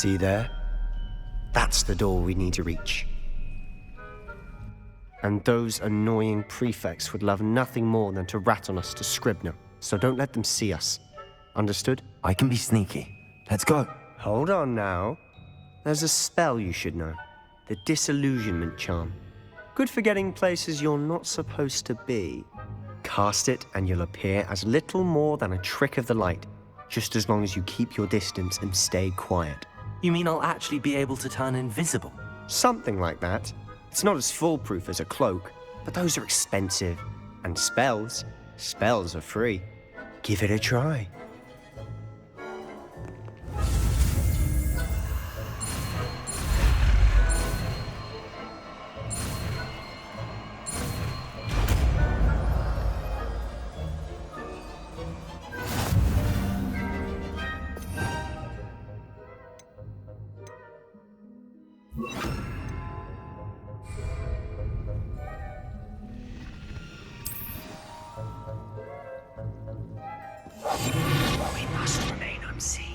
See there? That's the door we need to reach. And those annoying prefects would love nothing more than to rat on us to Scribner, so don't let them see us. Understood? I can be sneaky. Let's go. Hold on now. There's a spell you should know. The Disillusionment Charm. Good for getting places you're not supposed to be. Cast it and you'll appear as little more than a trick of the light, just as long as you keep your distance and stay quiet. You mean I'll actually be able to turn invisible? Something like that. It's not as foolproof as a cloak, but those are expensive. And spells are free. Give it a try. We must remain unseen.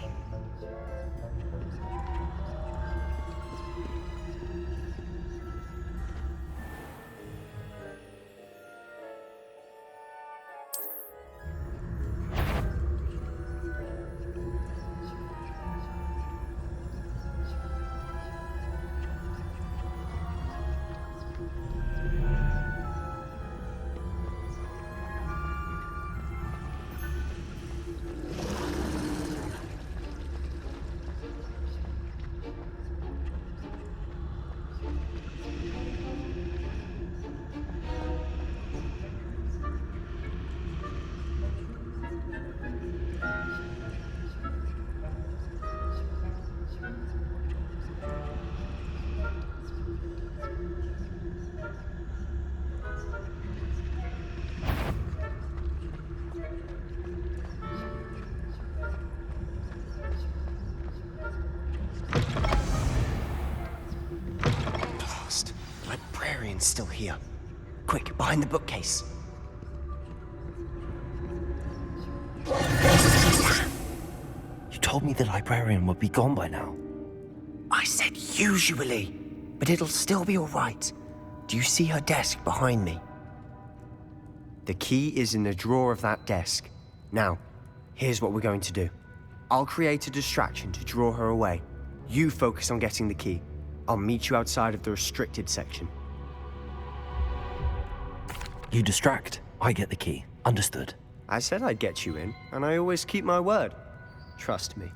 Still here. Quick, behind the bookcase. You told me the librarian would be gone by now. I said usually, but it'll still be all right. Do you see her desk behind me? The key is in the drawer of that desk. Now, here's what we're going to do. I'll create a distraction to draw her away. You focus on getting the key. I'll meet you outside of the restricted section. You distract, I get the key. Understood. I said I'd get you in, and I always keep my word. Trust me.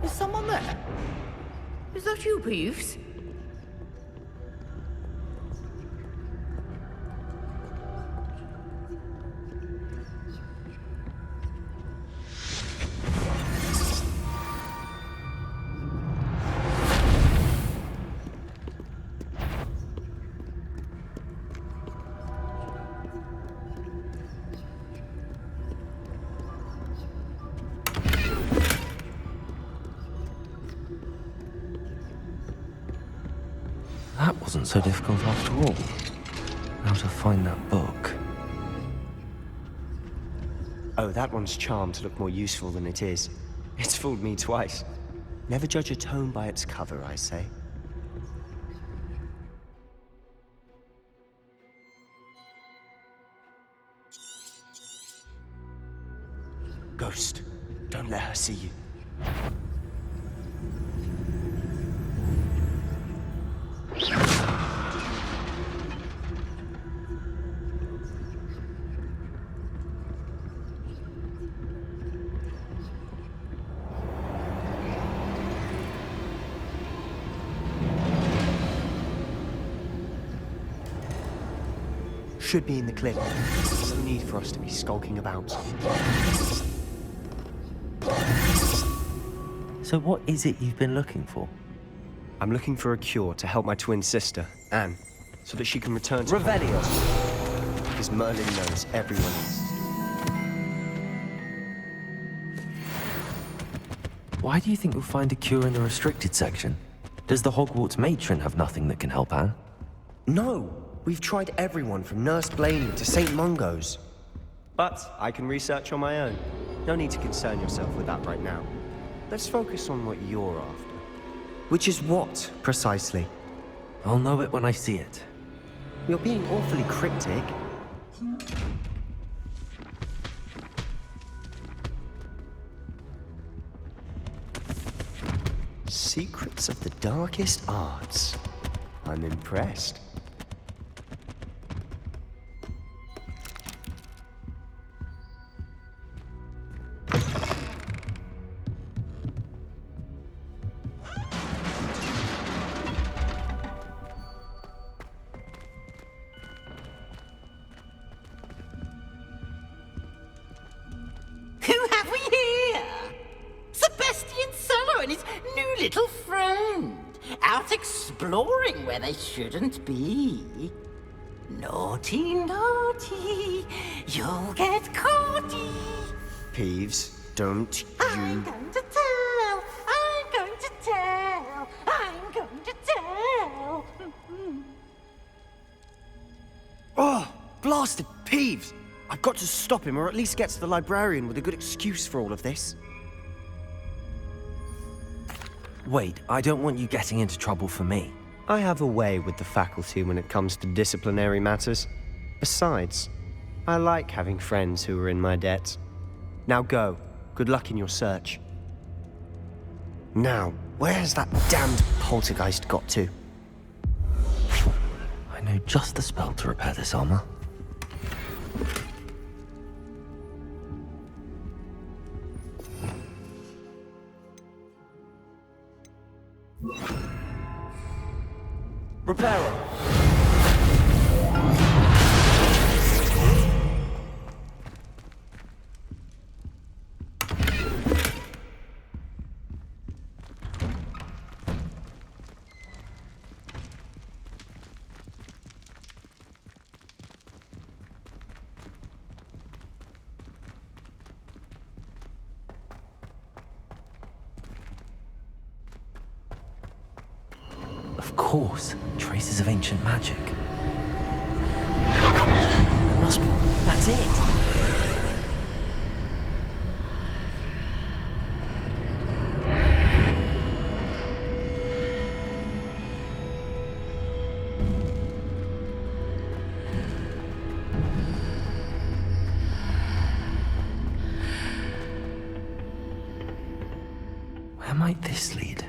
Is someone there? Is that you, Peeves? That wasn't so difficult after all. How to find that book. Oh, that one's charmed to look more useful than it is. It's fooled me twice. Never judge a tome by its cover, I say. Ghost, don't let her see you. Should be in the clip. There's no need for us to be skulking about. So what is it you've been looking for? I'm looking for a cure to help my twin sister, Anne, so that she can return to Revelio. because Merlin knows everyone else. Why do you think you'll find a cure in the restricted section? Does the Hogwarts matron have nothing that can help Anne? No, we've tried everyone from Nurse Blaney to St. Mungo's. But I can research on my own. No need to concern yourself with that right now. Let's focus on what you're after. Which is what, precisely? I'll know it when I see it. You're being awfully cryptic. Secrets of the darkest arts. I'm impressed. Who have we here? Sebastian Cello and his new little friend. Out exploring where they shouldn't be. Naughty, naughty, you'll get caughty. Peeves, don't I'm you... going to tell, I'm going to tell, I'm going to tell. Oh, blasted Peeves! I've got to stop him, or at least get to the librarian with a good excuse for all of this. Wait, I don't want you getting into trouble for me. I have a way with the faculty when it comes to disciplinary matters. Besides, I like having friends who are in my debt. Now go. Good luck in your search. Now, where's that damned poltergeist got to? I know just the spell to repair this armor. Repairer! Of course, traces of ancient magic. It must be. That's it! Where might this lead?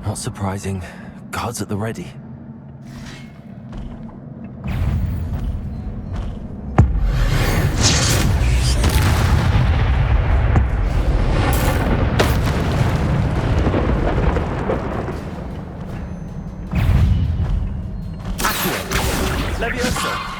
Not surprising. Guards at the ready. Levioso!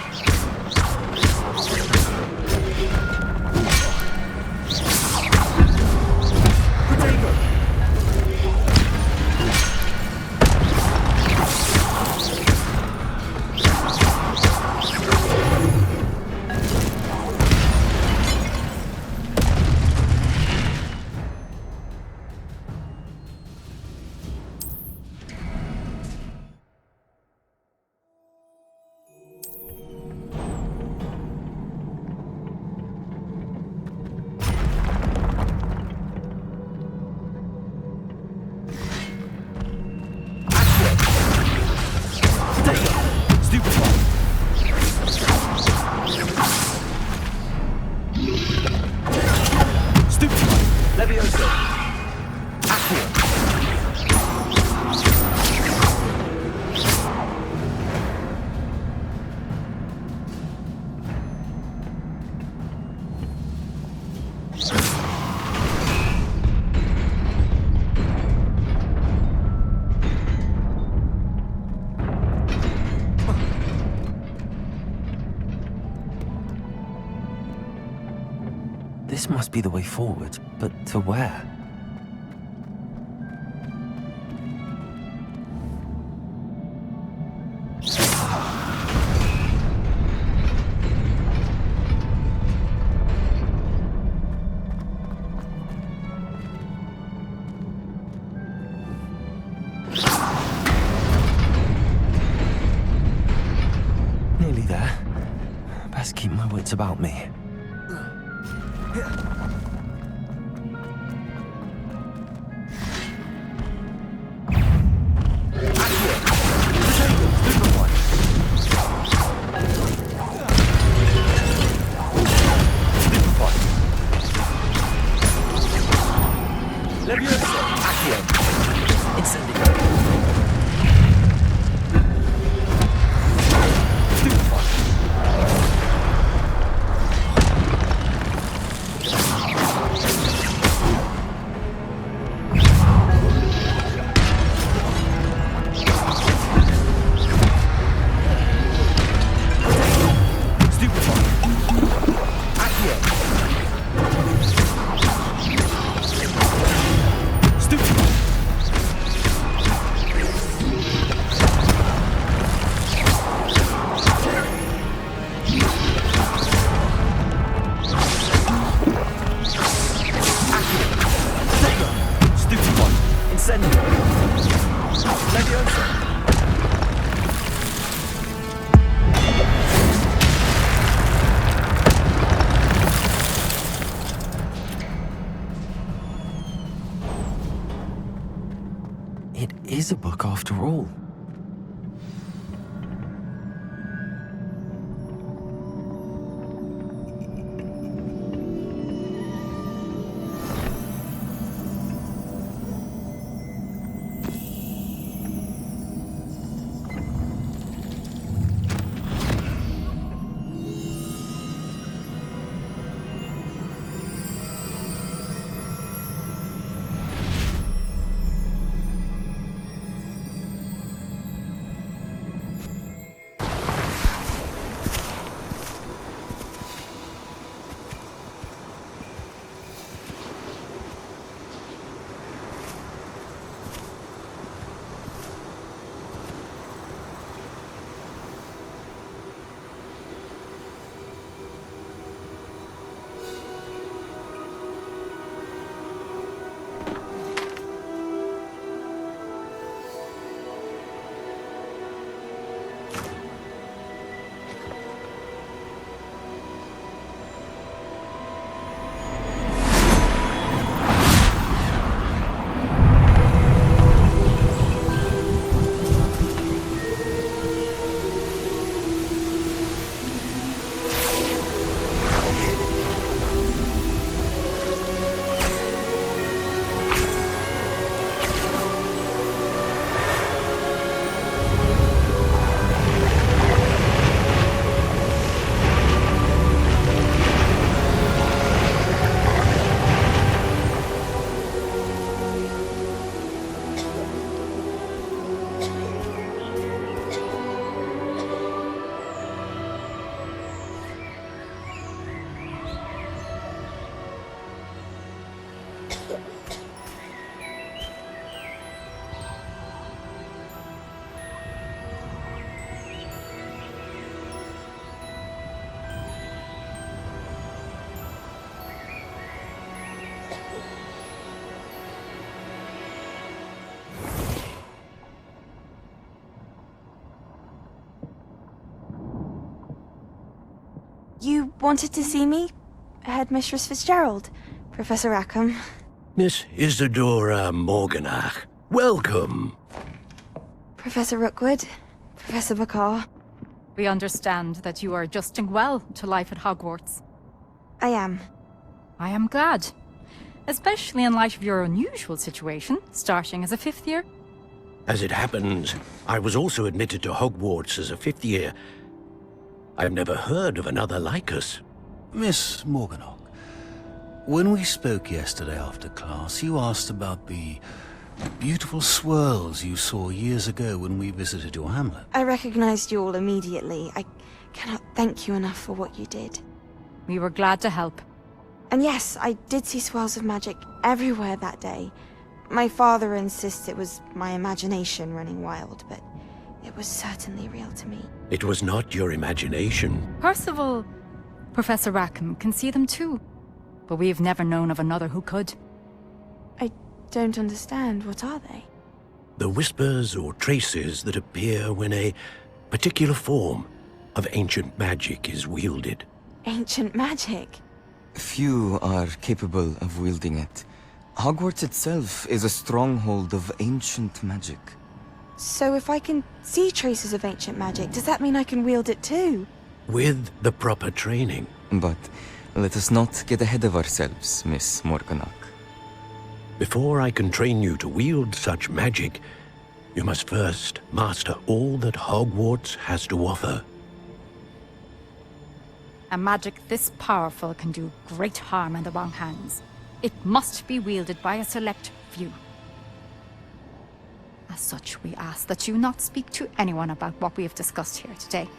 This must be the way forward, but to where? Nearly there. Best keep my wits about me. It is a book after all. You wanted to see me? Headmistress Fitzgerald, Professor Rackham. Miss Isadora Morganach, welcome. Professor Rookwood, Professor Bakar. We understand that you are adjusting well to life at Hogwarts. I am. I am glad. Especially in light of your unusual situation, starting as a 5th year. As it happens, I was also admitted to Hogwarts as a 5th year. I've never heard of another like us. Miss Morganach, when we spoke yesterday after class, you asked about the beautiful swirls you saw years ago when we visited your hamlet. I recognized you all immediately. I cannot thank you enough for what you did. We were glad to help. And yes, I did see swirls of magic everywhere that day. My father insists it was my imagination running wild, but it was certainly real to me. It was not your imagination. Percival, Professor Rackham can see them too. But we've never known of another who could. I don't understand. What are they? The whispers or traces that appear when a particular form of ancient magic is wielded. Ancient magic? Few are capable of wielding it. Hogwarts itself is a stronghold of ancient magic. So if I can see traces of ancient magic, does that mean I can wield it too? With the proper training. But let us not get ahead of ourselves, Miss Morganach. Before I can train you to wield such magic, you must first master all that Hogwarts has to offer. A magic this powerful can do great harm in the wrong hands. It must be wielded by a select few. As such, we ask that you not speak to anyone about what we have discussed here today.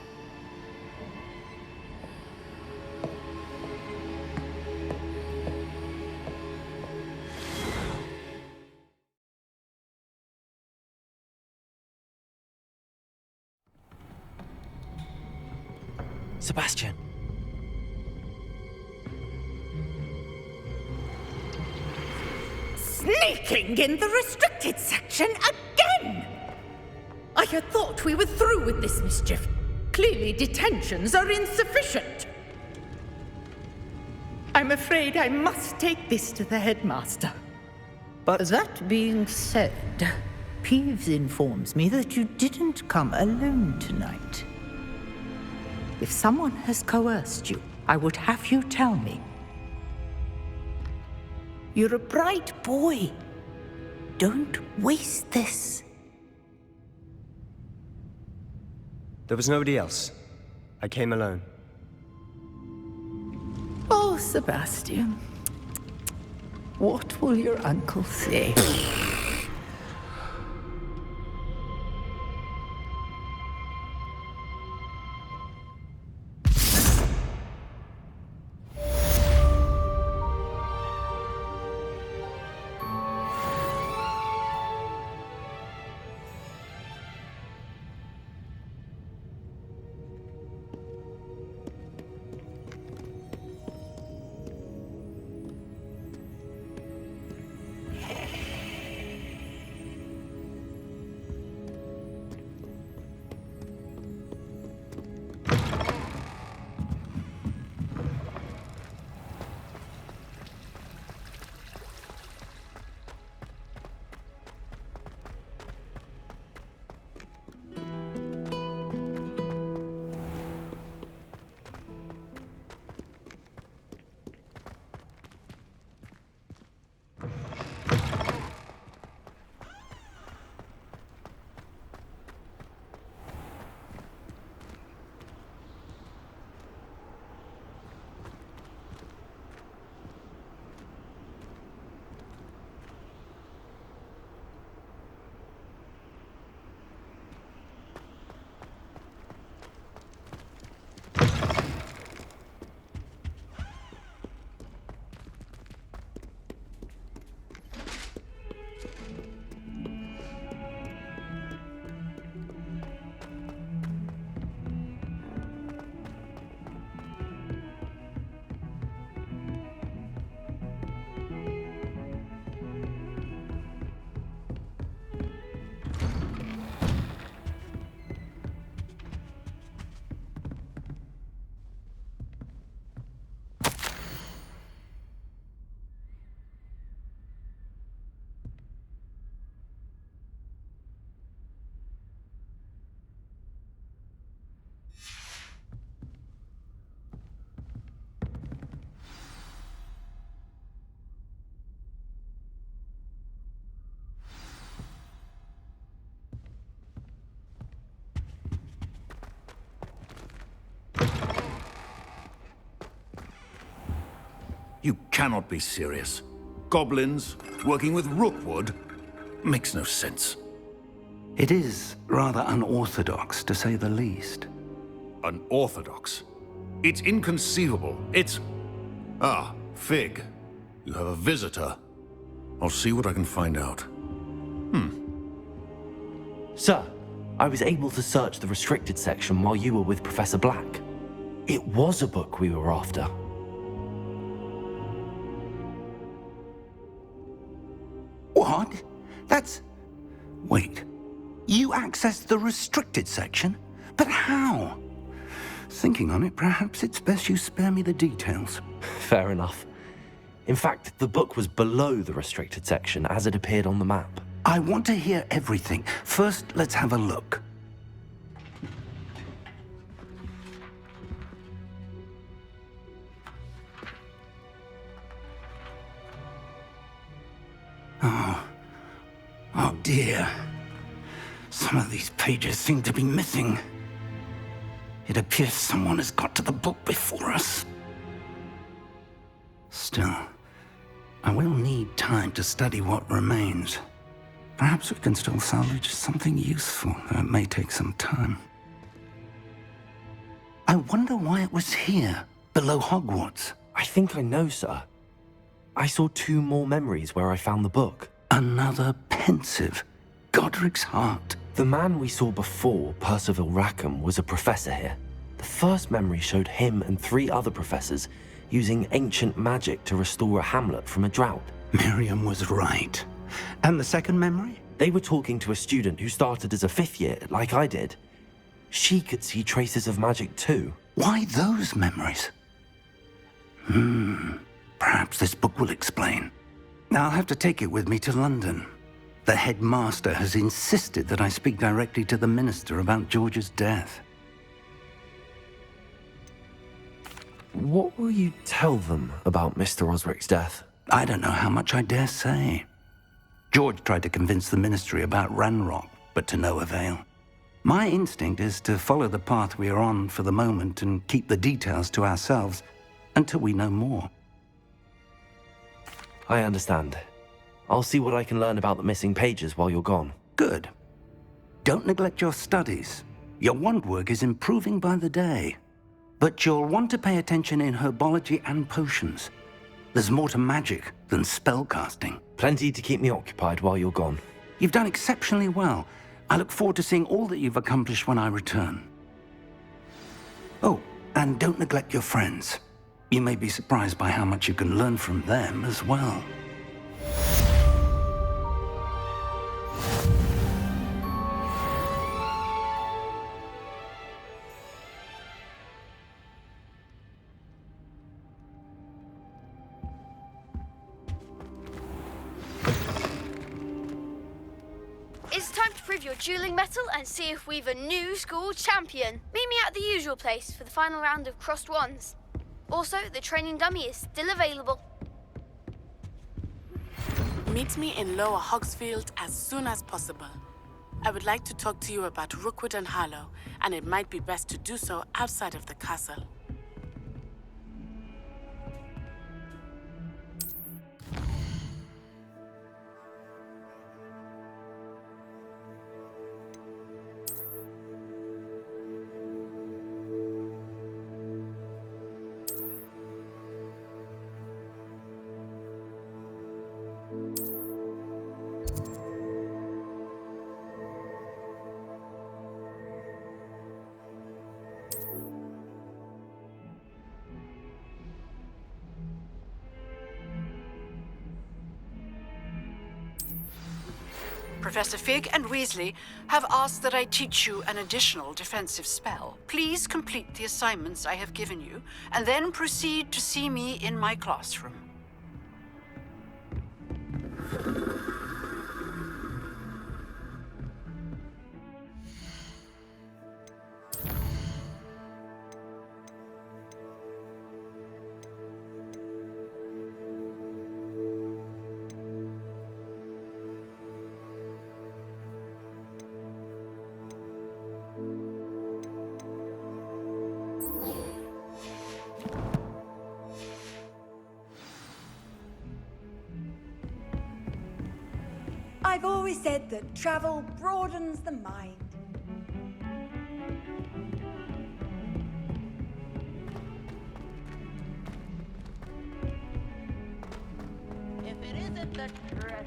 Sebastian. Sneaking in the restricted section again! I had thought we were through with this mischief. Clearly detentions are insufficient. I'm afraid I must take this to the headmaster. But that being said, Peeves informs me that you didn't come alone tonight. If someone has coerced you, I would have you tell me. You're a bright boy. Don't waste this. There was nobody else. I came alone. Oh, Sebastian. What will your uncle say? You cannot be serious. Goblins working with Rookwood makes no sense. It is rather unorthodox, to say the least. Unorthodox? It's inconceivable. It's... Ah, Fig, you have a visitor. I'll see what I can find out. Sir, I was able to search the restricted section while you were with Professor Black. It was a book we were after. What? That's... Wait. You accessed the restricted section? But how? Thinking on it, perhaps it's best you spare me the details. Fair enough. In fact, the book was below the restricted section as it appeared on the map. I want to hear everything. First, let's have a look. Oh dear. Some of these pages seem to be missing. It appears someone has got to the book before us. Still, I will need time to study what remains. Perhaps we can still salvage something useful, though it may take some time. I wonder why it was here, below Hogwarts. I think I know, sir. I saw 2 more memories where I found the book. Another pensive. Godric's heart. The man we saw before, Percival Rackham, was a professor here. The first memory showed him and 3 other professors using ancient magic to restore a hamlet from a drought. Miriam was right. And the second memory? They were talking to a student who started as a 5th year, like I did. She could see traces of magic too. Why those memories? Perhaps this book will explain. I'll have to take it with me to London. The headmaster has insisted that I speak directly to the minister about George's death. What will you tell them about Mr. Osric's death? I don't know how much I dare say. George tried to convince the ministry about Ranrock, but to no avail. My instinct is to follow the path we are on for the moment and keep the details to ourselves until we know more. I understand. I'll see what I can learn about the missing pages while you're gone. Good. Don't neglect your studies. Your wand work is improving by the day. But you'll want to pay attention in herbology and potions. There's more to magic than spellcasting. Plenty to keep me occupied while you're gone. You've done exceptionally well. I look forward to seeing all that you've accomplished when I return. Oh, and don't neglect your friends. You may be surprised by how much you can learn from them as well. It's time to prove your dueling mettle and see if we've a new school champion. Meet me at the usual place for the final round of crossed wands. Also, the training dummy is still available. Meet me in Lower Hogsfield as soon as possible. I would like to talk to you about Rookwood and Harlow, and it might be best to do so outside of the castle. Professor Fig and Weasley have asked that I teach you an additional defensive spell. Please complete the assignments I have given you, and then proceed to see me in my classroom. I've always said that travel broadens the mind. at the treasure.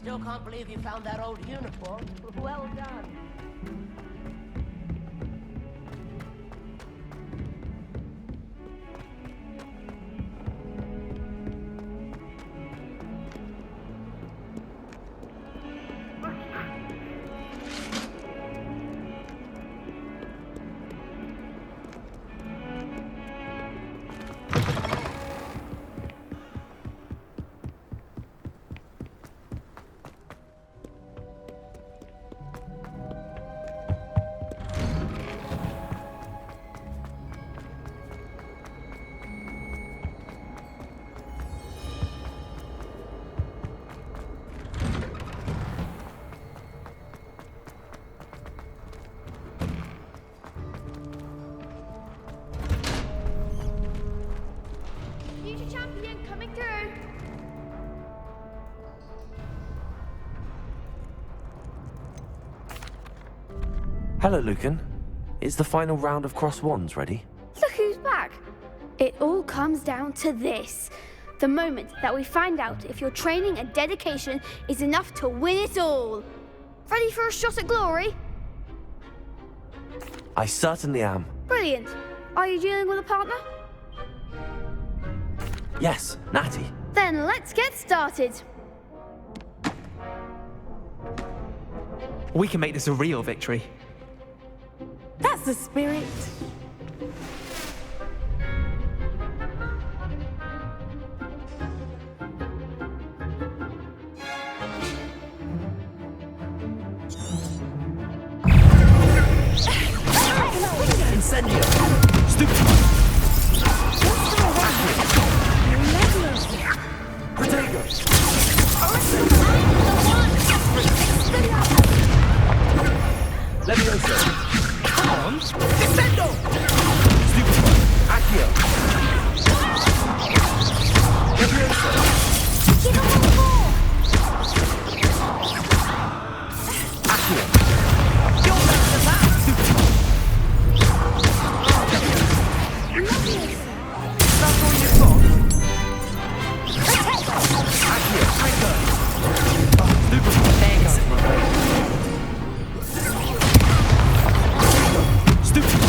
Still can't believe you found that old uniform. Well done. Future champion coming through. Hello, Lucan. Is the final round of Cross Wands ready? Look who's back. It all comes down to this. The moment that we find out if your training and dedication is enough to win it all. Ready for a shot at glory? I certainly am. Brilliant. Are you dealing with a partner? Yes, Natty. Then let's get started. We can make this a real victory. That's the spirit. Incendio! Stupid! Protego! Levioso! Come on! Descendo! Stupid! Accio! Levioso! Accio! You're better than that! Stupid! That's all you've got? Accio! Trigger! Stupid! There goes my way. Stupid!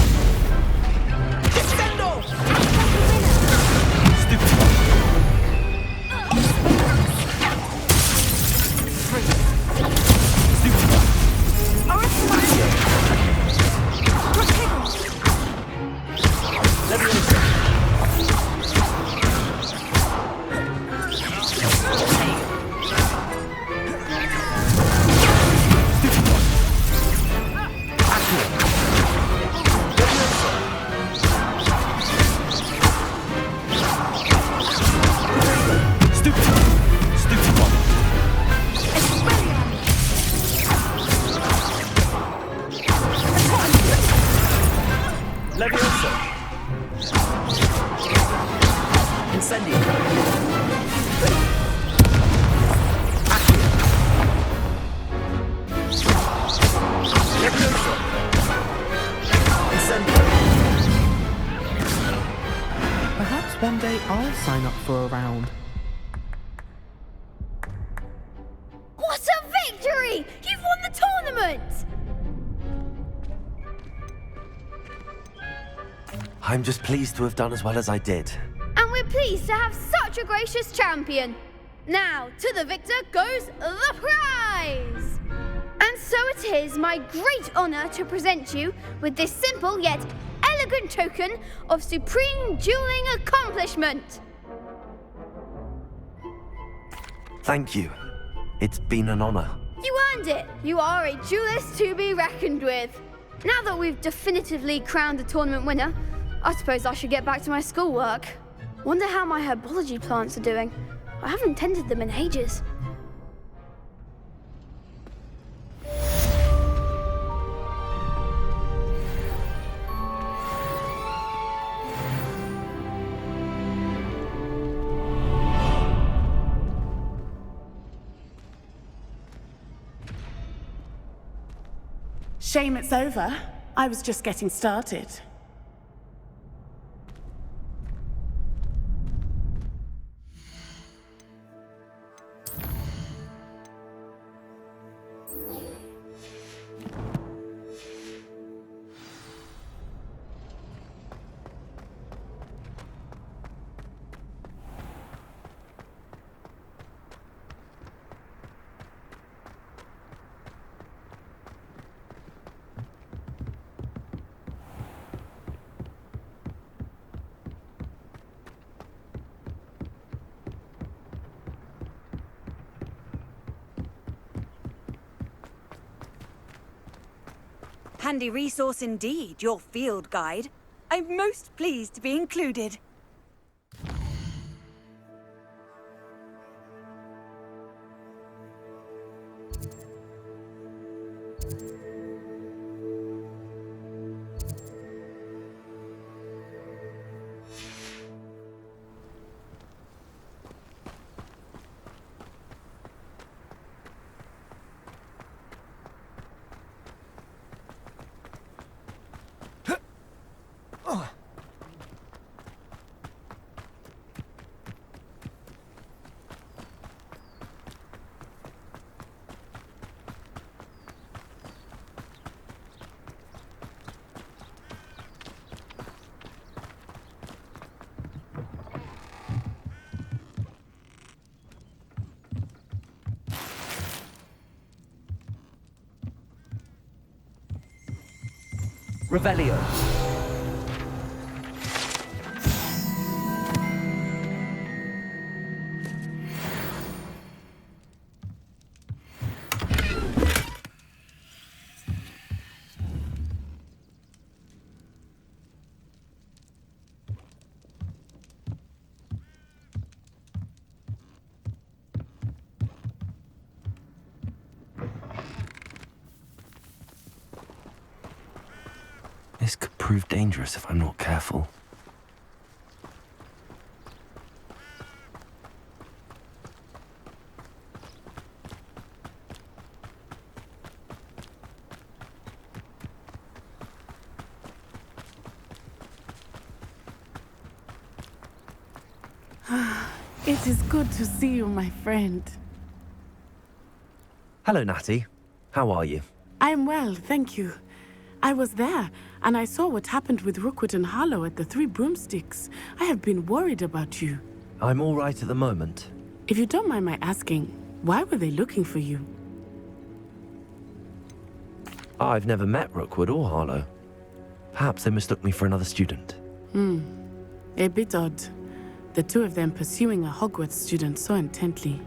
Descendo! Stupid! Levioso! Incendio! Accio! Levioso! Incendio! Perhaps one day I'll sign up for a round. What a victory! You've won the tournament! I'm just pleased to have done as well as I did. And we're pleased to have such a gracious champion. Now, to the victor goes the prize! And so it is my great honor to present you with this simple yet elegant token of supreme dueling accomplishment. Thank you. It's been an honor. You earned it. You are a duelist to be reckoned with. Now that we've definitively crowned the tournament winner, I suppose I should get back to my schoolwork. Wonder how my herbology plants are doing. I haven't tended them in ages. Shame it's over. I was just getting started. handy resource indeed, your field guide. I'm most pleased to be included. Revelio. This could prove dangerous if I'm not careful. It is good to see you, my friend. Hello, Natty. How are you? I am well, thank you. I was there, and I saw what happened with Rookwood and Harlow at the Three Broomsticks. I have been worried about you. I'm all right at the moment. If you don't mind my asking, why were they looking for you? I've never met Rookwood or Harlow. Perhaps they mistook me for another student. A bit odd. The two of them pursuing a Hogwarts student so intently.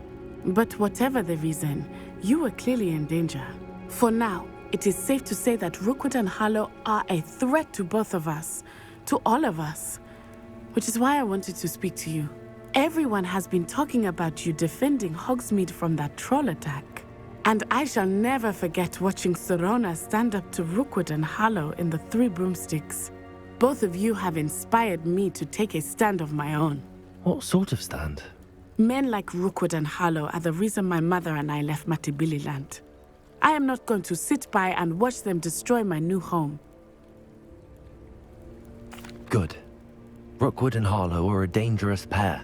But whatever the reason, you were clearly in danger. For now, it is safe to say that Rookwood and Harlow are a threat to both of us, to all of us. Which is why I wanted to speak to you. Everyone has been talking about you defending Hogsmeade from that troll attack. And I shall never forget watching Serona stand up to Rookwood and Harlow in the Three Broomsticks. Both of you have inspired me to take a stand of my own. What sort of stand? Men like Rookwood and Harlow are the reason my mother and I left Matabeleland. I am not going to sit by and watch them destroy my new home. Good. Rookwood and Harlow are a dangerous pair.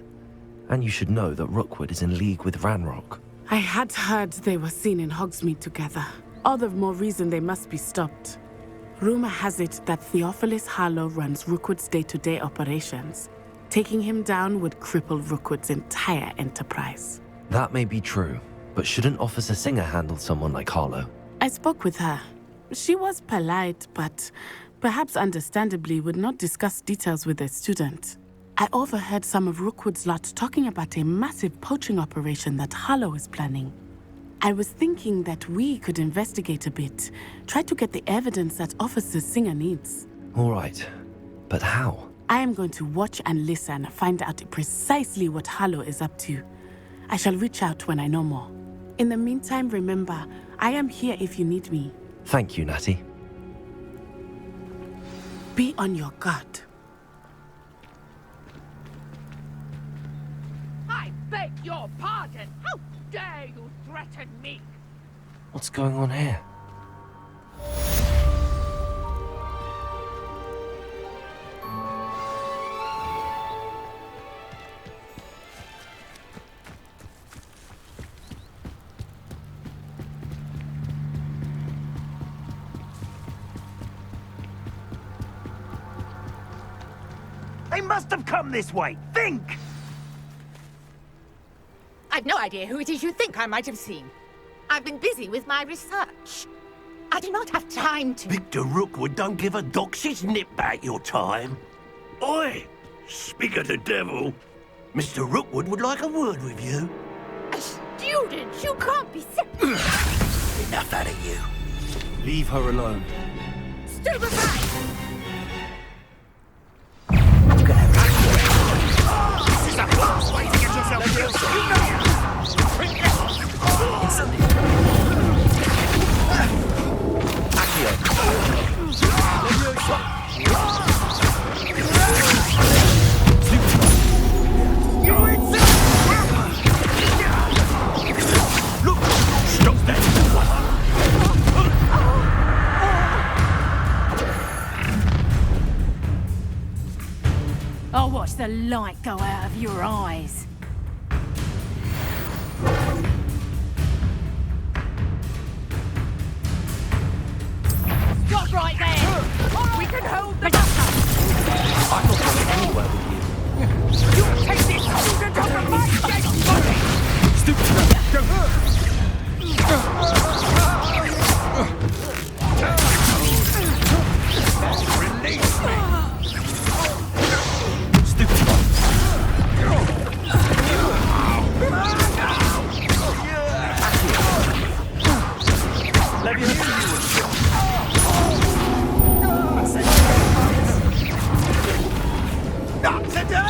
And you should know that Rookwood is in league with Ranrock. I had heard they were seen in Hogsmeade together. All the more reason they must be stopped. Rumor has it that Theophilus Harlow runs Rookwood's day-to-day operations. Taking him down would cripple Rookwood's entire enterprise. That may be true, but shouldn't Officer Singer handle someone like Harlow? I spoke with her. She was polite, but perhaps understandably would not discuss details with a student. I overheard some of Rookwood's lot talking about a massive poaching operation that Harlow is planning. I was thinking that we could investigate a bit, try to get the evidence that Officer Singer needs. All right, but how? I am going to watch and listen, find out precisely what Harlow is up to. I shall reach out when I know more. In the meantime, remember, I am here if you need me. Thank you, Natty. Be on your guard. I beg your pardon! How dare you threaten me? What's going on here? They must have come this way. Think! I've no idea who it is you think I might have seen. I've been busy with my research. I do not have time to... Victor Rookwood don't give a doxy's nip back your time. Oi! Speak of the devil. Mr. Rookwood would like a word with you. A student? You can't be... Enough out of you. Leave her alone. Stupefy! This is a blast way to get yourself killed. You know it. I'll watch the light go out of your eyes. Stop right there! We can hold the I'm not going anywhere with you. You take this student off of my dead body! Release me! Let me hear you. Not today!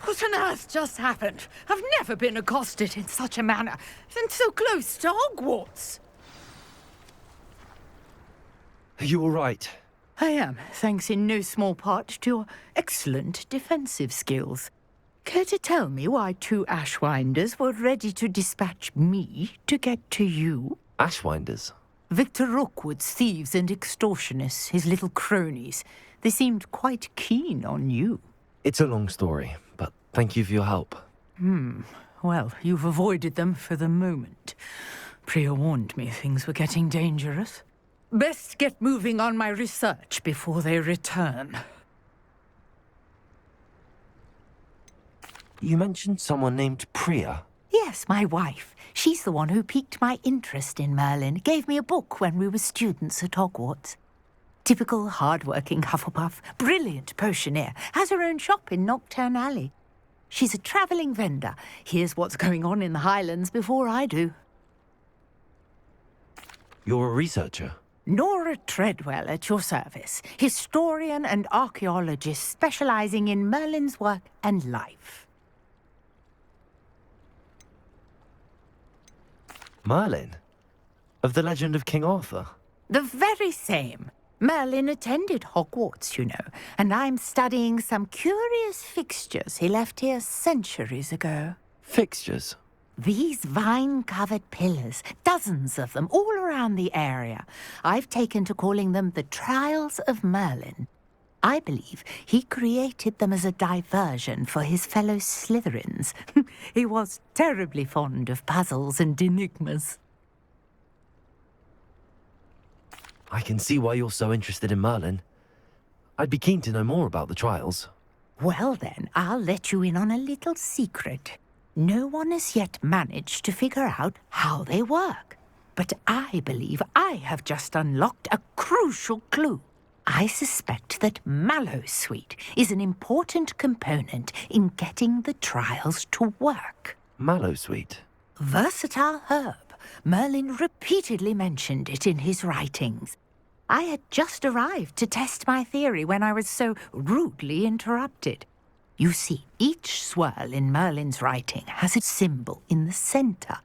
What on earth just happened? I've never been accosted in such a manner, and so close to Hogwarts. Are you all right? I am, thanks in no small part to your excellent defensive skills. Care to tell me why 2 Ashwinders were ready to dispatch me to get to you? Ashwinders? Victor Rookwood's thieves and extortionists, his little cronies. They seemed quite keen on you. It's a long story, but thank you for your help. Well, you've avoided them for the moment. Priya warned me things were getting dangerous. Best get moving on my research before they return. You mentioned someone named Priya. Yes, my wife. She's the one who piqued my interest in Merlin. Gave me a book when we were students at Hogwarts. Typical hard-working Hufflepuff, brilliant potioneer, has her own shop in Nocturne Alley. She's a travelling vendor. Hears what's going on in the Highlands before I do. You're a researcher? Nora Treadwell at your service, historian and archaeologist specialising in Merlin's work and life. Merlin? Of the legend of King Arthur? The very same. Merlin attended Hogwarts, you know, and I'm studying some curious fixtures he left here centuries ago. Fixtures? These vine-covered pillars, dozens of them, all around the area. I've taken to calling them the Trials of Merlin. I believe he created them as a diversion for his fellow Slytherins. He was terribly fond of puzzles and enigmas. I can see why you're so interested in Merlin. I'd be keen to know more about the trials. Well then, I'll let you in on a little secret. No one has yet managed to figure out how they work. But I believe I have just unlocked a crucial clue. I suspect that Mallowsweet is an important component in getting the trials to work. Mallowsweet? Versatile herb. Merlin repeatedly mentioned it in his writings. I had just arrived to test my theory when I was so rudely interrupted. You see, each swirl in Merlin's writing has a symbol in the centre.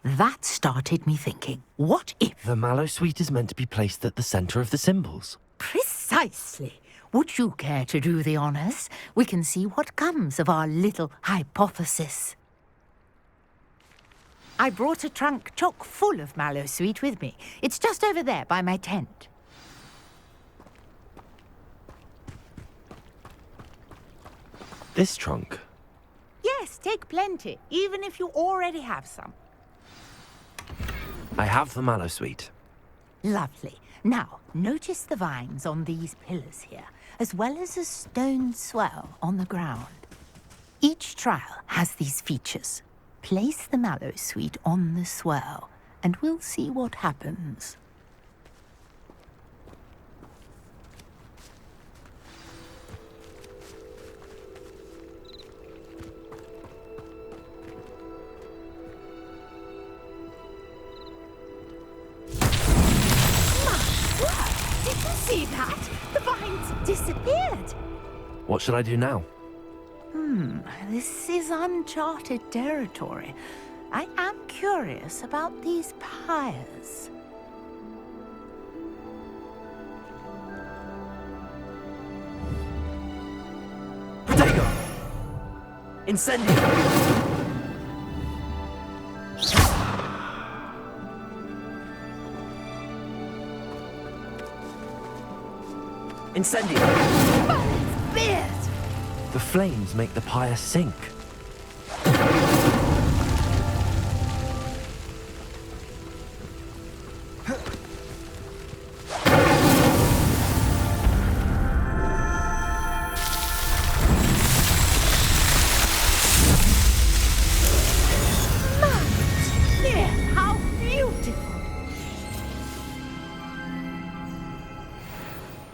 That started me thinking, what if... The Mallowsweet is meant to be placed at the centre of the symbols. Precisely. Would you care to do the honours? We can see what comes of our little hypothesis. I brought a trunk chock full of Mallowsweet with me. It's just over there by my tent. This trunk? Yes, take plenty, even if you already have some. I have the Mallowsweet. Lovely. Now, notice the vines on these pillars here, as well as a stone swell on the ground. Each trial has these features. Place the mallow sweet on the swirl, and we'll see what happens. Did you see that? The vines disappeared. What should I do now? This is uncharted territory. I am curious about these pyres. Potato! Incendio! Incendio! Beard! The flames make the pyre sink. How beautiful!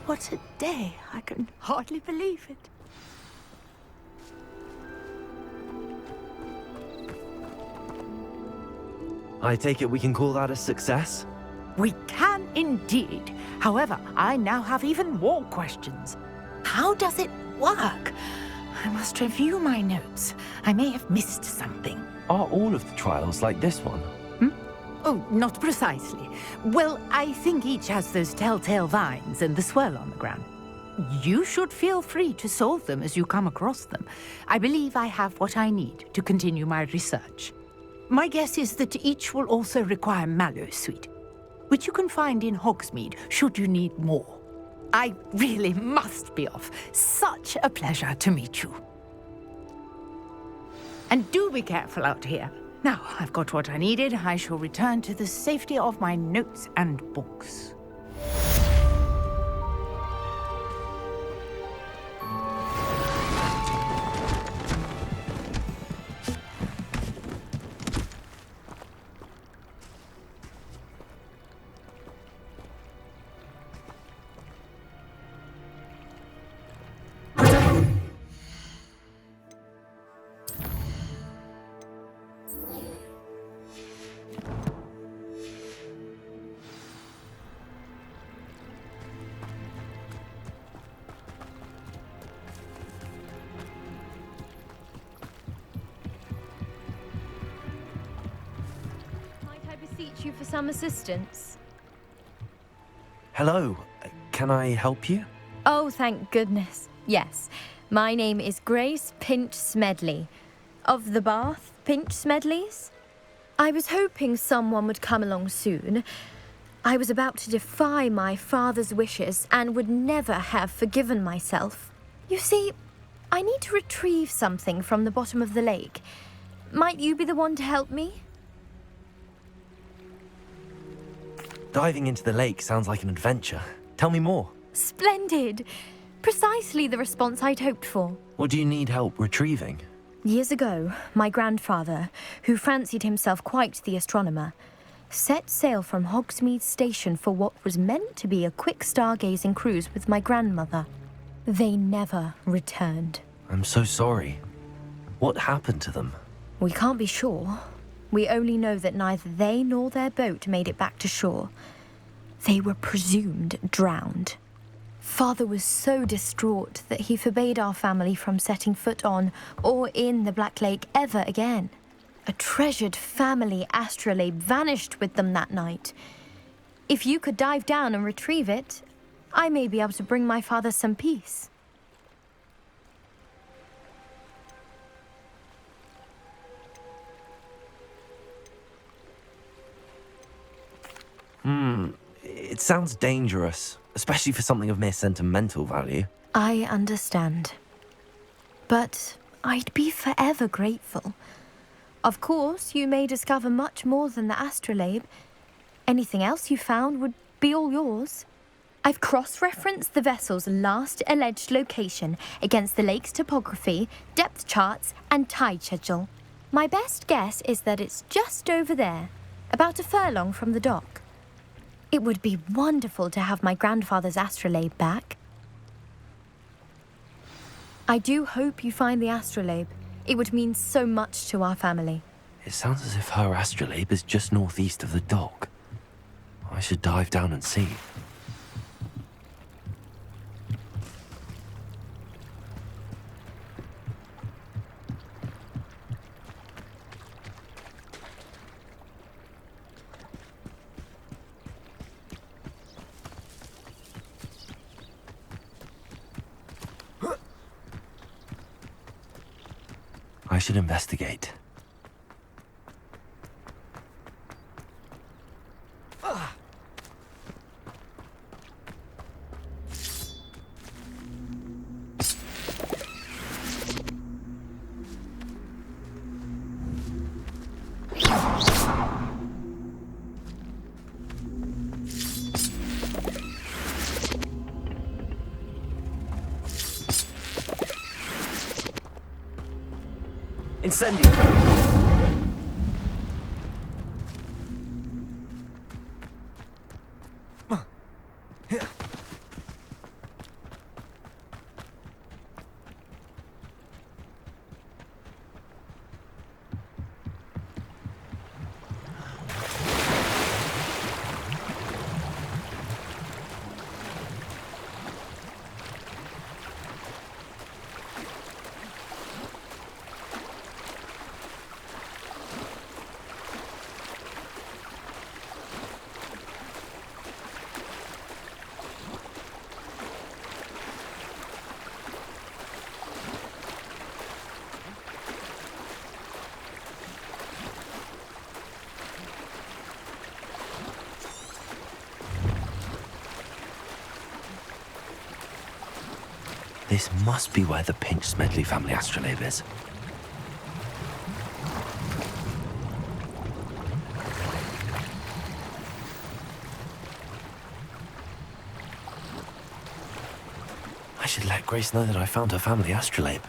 What a day! I can hardly believe it. I take it we can call that a success? We can indeed. However, I now have even more questions. How does it work? I must review my notes. I may have missed something. Are all of the trials like this one? Oh, not precisely. Well, I think each has those telltale vines and the swirl on the ground. You should feel free to solve them as you come across them. I believe I have what I need to continue my research. My guess is that each will also require mallow sweet, which you can find in Hogsmeade should you need more. I really must be off. Such a pleasure to meet you. And do be careful out here. Now, I've got what I needed. I shall return to the safety of my notes and books. Beseech you for some assistance. Hello, can I help you? Oh, thank goodness. Yes, my name is Grace Pinch Smedley, of the Bath Pinch Smedleys. I was hoping someone would come along soon. I was about to defy my father's wishes and would never have forgiven myself. You see, I need to retrieve something from the bottom of the lake. Might you be the one to help me? Diving into the lake sounds like an adventure. Tell me more. Splendid! Precisely the response I'd hoped for. What do you need help retrieving? Years ago, my grandfather, who fancied himself quite the astronomer, set sail from Hogsmeade Station for what was meant to be a quick stargazing cruise with my grandmother. They never returned. I'm so sorry. What happened to them? We can't be sure. We only know that neither they nor their boat made it back to shore. They were presumed drowned. Father was so distraught that he forbade our family from setting foot on or in the Black Lake ever again. A treasured family astrolabe vanished with them that night. If you could dive down and retrieve it, I may be able to bring my father some peace. It sounds dangerous, especially for something of mere sentimental value. I understand. But I'd be forever grateful. Of course, you may discover much more than the astrolabe. Anything else you found would be all yours. I've cross-referenced the vessel's last alleged location against the lake's topography, depth charts, and tide schedule. My best guess is that it's just over there, about a furlong from the dock. It would be wonderful to have my grandfather's astrolabe back. I do hope you find the astrolabe. It would mean so much to our family. It sounds as if her astrolabe is just northeast of the dock. I should dive down and see. I should investigate. Incendio! This must be where the Pinch Smedley family astrolabe is. I should let Grace know that I found her family astrolabe.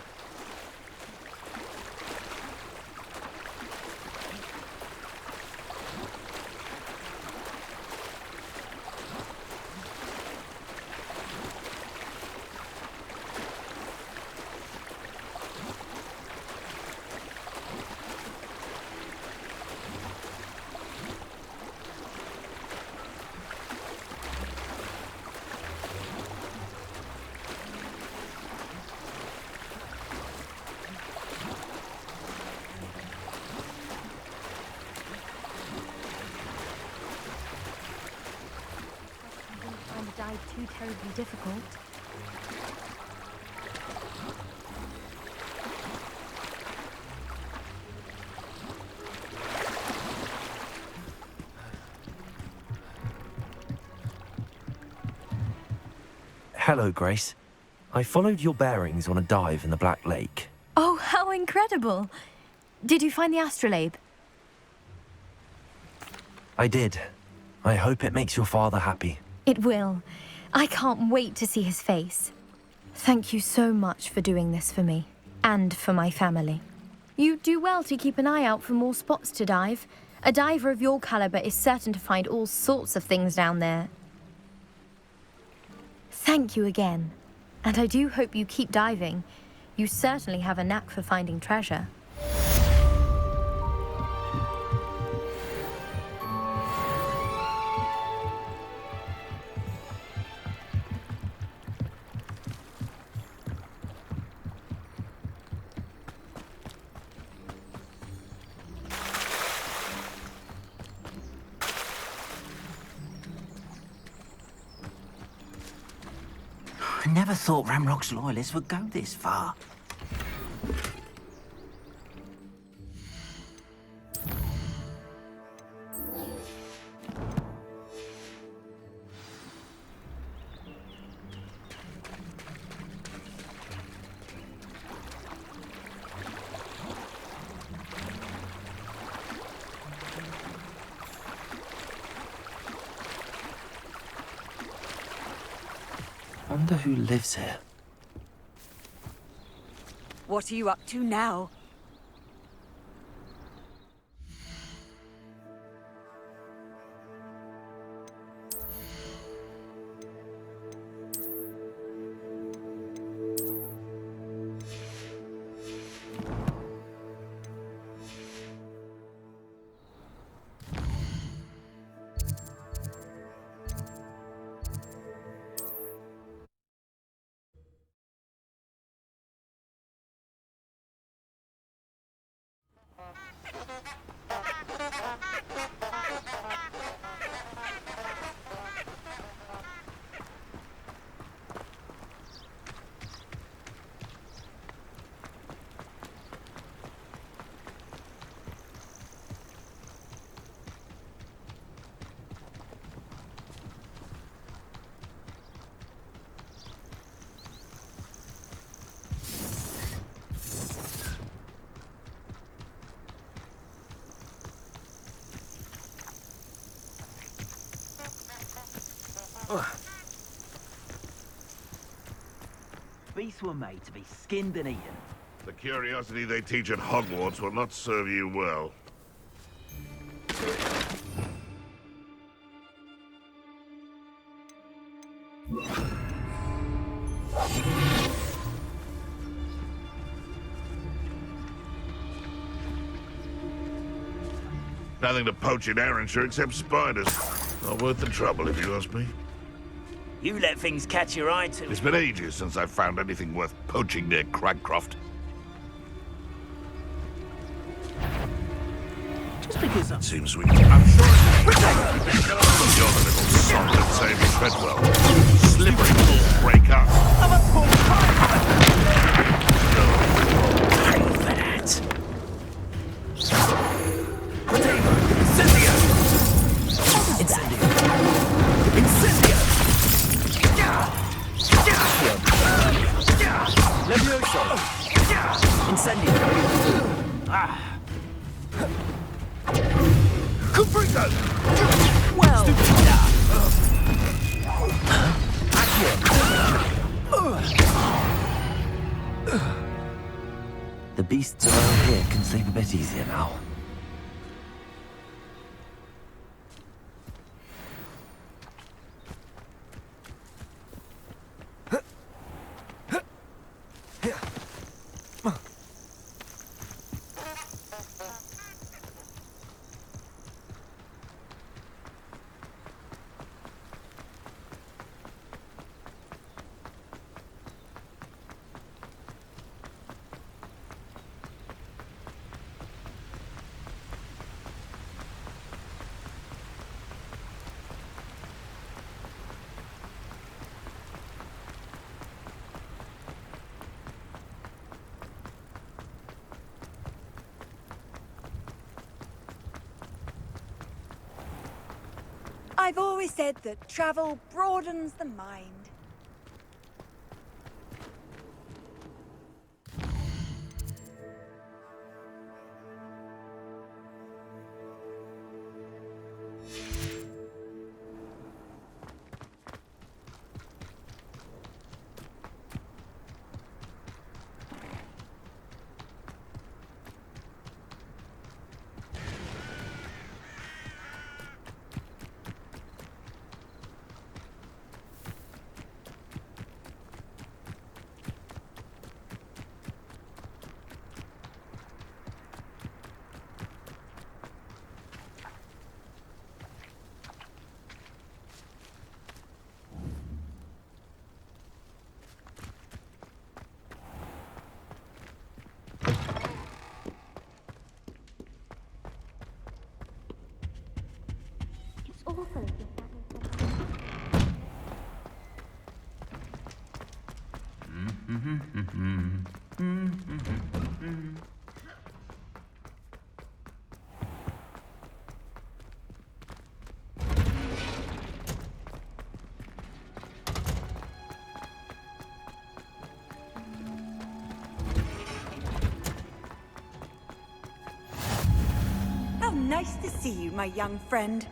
Too terribly difficult. Hello, Grace. I followed your bearings on a dive in the Black Lake. Oh, how incredible! Did you find the astrolabe? I did. I hope it makes your father happy. It will. I can't wait to see his face. Thank you so much for doing this for me, and for my family. You do well to keep an eye out for more spots to dive. A diver of your caliber is certain to find all sorts of things down there. Thank you again. And I do hope you keep diving. You certainly have a knack for finding treasure. I never thought Ramrock's loyalists would go this far. wonder who lives here. What are you up to now? Beasts were made to be skinned and eaten. The curiosity they teach at Hogwarts will not serve you well. Nothing to poach in Arrynshire except spiders. Not worth the trouble, if you ask me. You let things catch your eye too. It's been ages since I've found anything worth poaching near Cragcroft. Just because I'm... Seems sweet. I'm sure it's... You're the little sod that saved Treadwell. Slippery will break up. I'm a poor pay for that. Incendio! Incendio! Levioso! Incendio! Cuprico! Well... The beasts around here can sleep a bit easier now. I've always said that travel broadens the mind. How nice to see you, my young friend.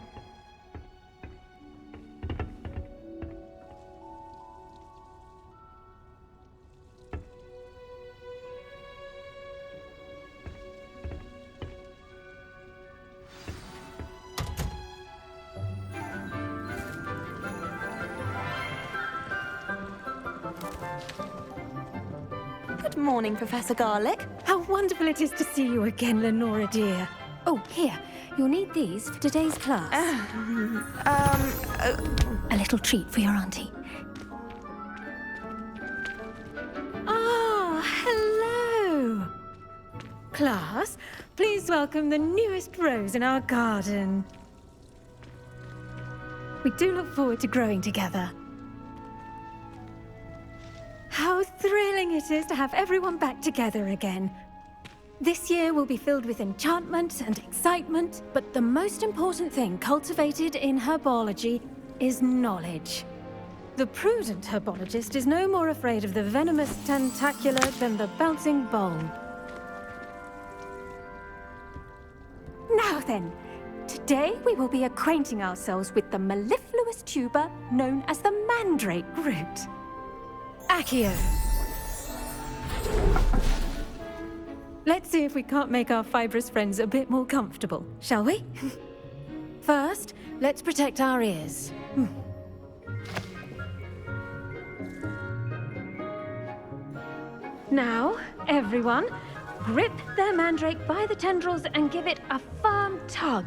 Good morning, Professor Garlick. How wonderful it is to see you again, Lenora dear. Oh, here. You'll need these for today's class. A little treat for your auntie. Oh, hello. Class, please welcome the newest rose in our garden. We do look forward to growing together. How thrilling it is to have everyone back together again. This year will be filled with enchantment and excitement, but the most important thing cultivated in herbology is knowledge. The prudent herbologist is no more afraid of the venomous tentacular than the bouncing bulb. Now then, today we will be acquainting ourselves with the mellifluous tuber known as the mandrake root. Accio. Let's see if we can't make our fibrous friends a bit more comfortable, shall we? First, let's protect our ears. Now, everyone, grip their mandrake by the tendrils and give it a firm tug.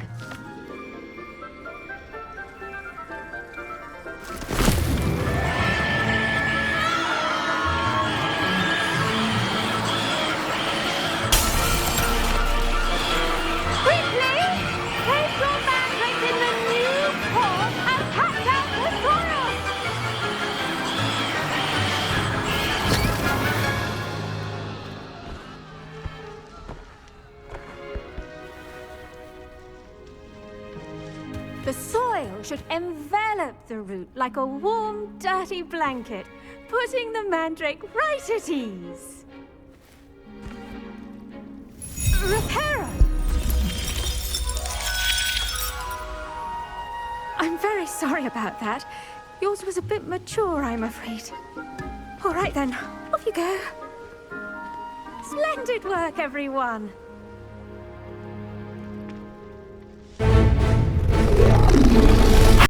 The soil should envelop the root like a warm, dirty blanket, putting the mandrake right at ease. Reparo! I'm very sorry about that. Yours was a bit mature, I'm afraid. All right then, off you go. Splendid work, everyone.